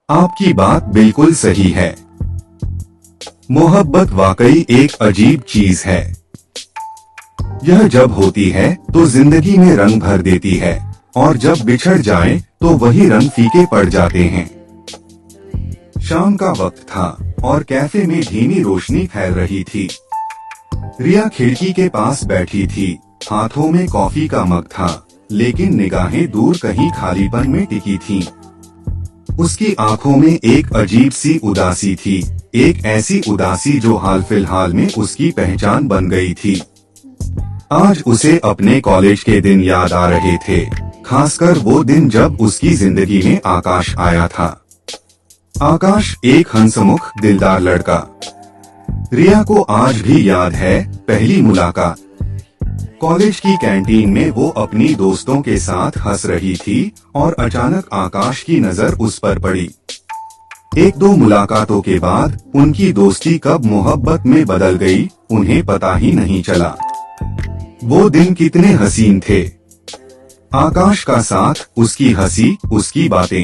आपकी बात बिल्कुल सही है। मोहब्बत वाकई एक अजीब चीज है। यह जब होती है तो जिंदगी में रंग भर देती है, और जब बिछड़ जाए तो वही रंग फीके पड़ जाते हैं। शाम का वक्त था और कैफे में धीमी रोशनी फैल रही थी। रिया खिड़की के पास बैठी थी। हाथों में कॉफी का मग था, लेकिन निगाहें दूर कहीं खालीपन में टिकी थीं। उसकी आंखों में एक अजीब सी उदासी थी, एक ऐसी उदासी जो हाल फिलहाल में उसकी पहचान बन गई थी। आज उसे अपने कॉलेज के दिन याद आ रहे थे, खासकर वो दिन जब उसकी जिंदगी में आकाश आया था। आकाश एक हंसमुख दिलदार लड़का। रिया को आज भी याद है पहली मुलाकात। कॉलेज की कैंटीन में वो अपनी दोस्तों के साथ हंस रही थी और अचानक आकाश की नजर उस पर पड़ी। एक दो मुलाकातों के बाद उनकी दोस्ती कब मोहब्बत में बदल गई, उन्हें पता ही नहीं चला। वो दिन कितने हसीन थे। आकाश का साथ, उसकी हंसी, उसकी बातें।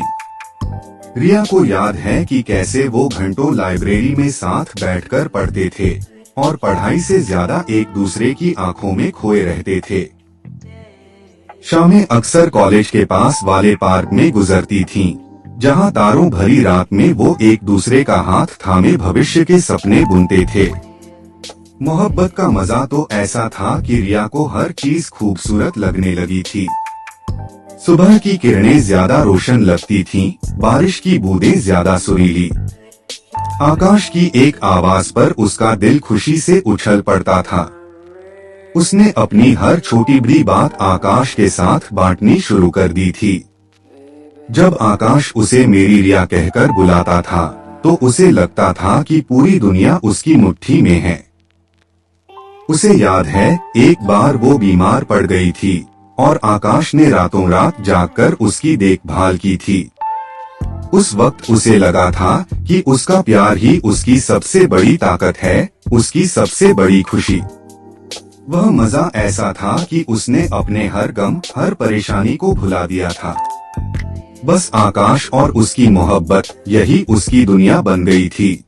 रिया को याद है कि कैसे वो घंटों लाइब्रेरी में साथ बैठकर पढ़ते थे और पढ़ाई से ज्यादा एक दूसरे की आंखों में खोए रहते थे। शामें अक्सर कॉलेज के पास वाले पार्क में गुजरती थीं, जहां तारों भरी रात में वो एक दूसरे का हाथ थामे भविष्य के सपने बुनते थे। मोहब्बत का मजा तो ऐसा था कि रिया को हर चीज खूबसूरत लगने लगी थी। सुबह की किरणें ज्यादा रोशन लगती थीं, बारिश की बूंदें ज्यादा सुरीली। आकाश की एक आवाज पर उसका दिल खुशी से उछल पड़ता था। उसने अपनी हर छोटी बड़ी बात आकाश के साथ बांटनी शुरू कर दी थी। जब आकाश उसे मेरी रिया कहकर बुलाता था, तो उसे लगता था कि पूरी दुनिया उसकी मुट्ठी में है। उसे याद है एक बार वो बीमार पड़ गई थी और आकाश ने रातों रात जागकर उसकी देखभाल की थी। उस वक्त उसे लगा था कि उसका प्यार ही उसकी सबसे बड़ी ताकत है, उसकी सबसे बड़ी खुशी। वह मजा ऐसा था कि उसने अपने हर गम, हर परेशानी को भुला दिया था। बस आकाश और उसकी मोहब्बत, यही उसकी दुनिया बन गई थी।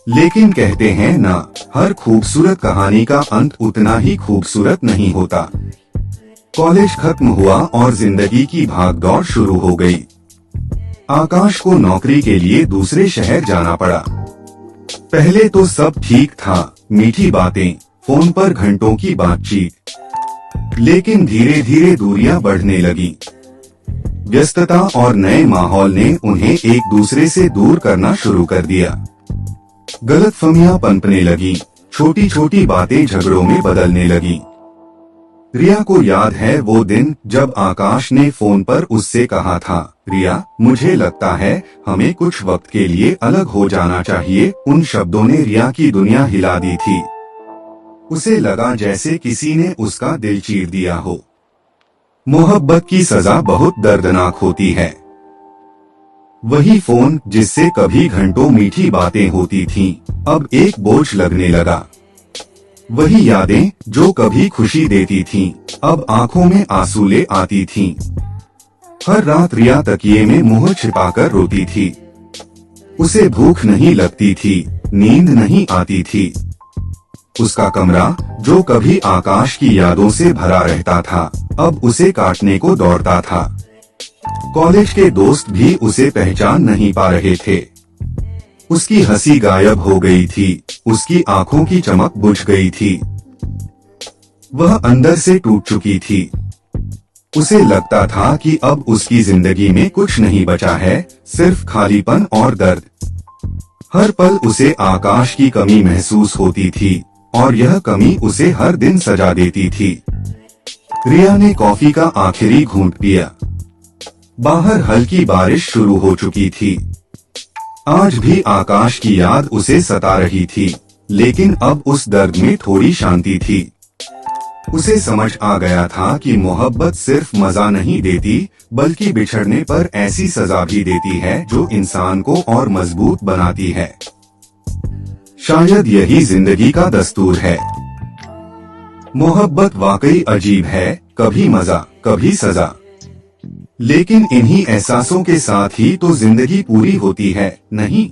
लेकिन कहते हैं ना, हर खूबसूरत कहानी का अंत उतना ही खूबसूरत नहीं होता। कॉलेज खत्म हुआ और जिंदगी की भागदौड़ शुरू हो गई। आकाश को नौकरी के लिए दूसरे शहर जाना पड़ा। पहले तो सब ठीक था, मीठी बातें, फोन पर घंटों की बातचीत। लेकिन धीरे धीरे दूरियां बढ़ने लगी। व्यस्तता और नए माहौल ने उन्हें एक दूसरे से दूर करना शुरू कर दिया। गलतफहमियां पनपने लगी, छोटी छोटी बातें झगड़ों में बदलने लगी। रिया को याद है वो दिन जब आकाश ने फोन पर उससे कहा था, रिया, मुझे लगता है हमें कुछ वक्त के लिए अलग हो जाना चाहिए। उन शब्दों ने रिया की दुनिया हिला दी थी। उसे लगा जैसे किसी ने उसका दिल चीर दिया हो। मोहब्बत की सजा बहुत दर्दनाक होती है। वही फोन जिससे कभी घंटों मीठी बातें होती थीं, अब एक बोझ लगने लगा। वही यादें जो कभी खुशी देती थीं, अब आंखों में आंसू ले आती थीं। हर रात रिया तकिए में मुंह छिपाकर रोती थी। उसे भूख नहीं लगती थी, नींद नहीं आती थी। उसका कमरा, जो कभी आकाश की यादों से भरा रहता था, अब उसे काटने को दौड़ता था। कॉलेज के दोस्त भी उसे पहचान नहीं पा रहे थे। उसकी हंसी गायब हो गई थी, उसकी आंखों की चमक बुझ गई थी। वह अंदर से टूट चुकी थी। उसे लगता था कि अब उसकी जिंदगी में कुछ नहीं बचा है, सिर्फ खालीपन और दर्द। हर पल उसे आकाश की कमी महसूस होती थी और यह कमी उसे हर दिन सजा देती थी। रिया ने कॉफी का आखिरी घूंट पिया। बाहर हल्की बारिश शुरू हो चुकी थी। आज भी आकाश की याद उसे सता रही थी, लेकिन अब उस दर्द में थोड़ी शांति थी। उसे समझ आ गया था कि मोहब्बत सिर्फ मजा नहीं देती, बल्कि बिछड़ने पर ऐसी सजा भी देती है जो इंसान को और मजबूत बनाती है। शायद यही जिंदगी का दस्तूर है। मोहब्बत वाकई अजीब है, कभी मजा, कभी सजा। लेकिन इन्हीं एहसासों के साथ ही तो जिंदगी पूरी होती है, नहीं?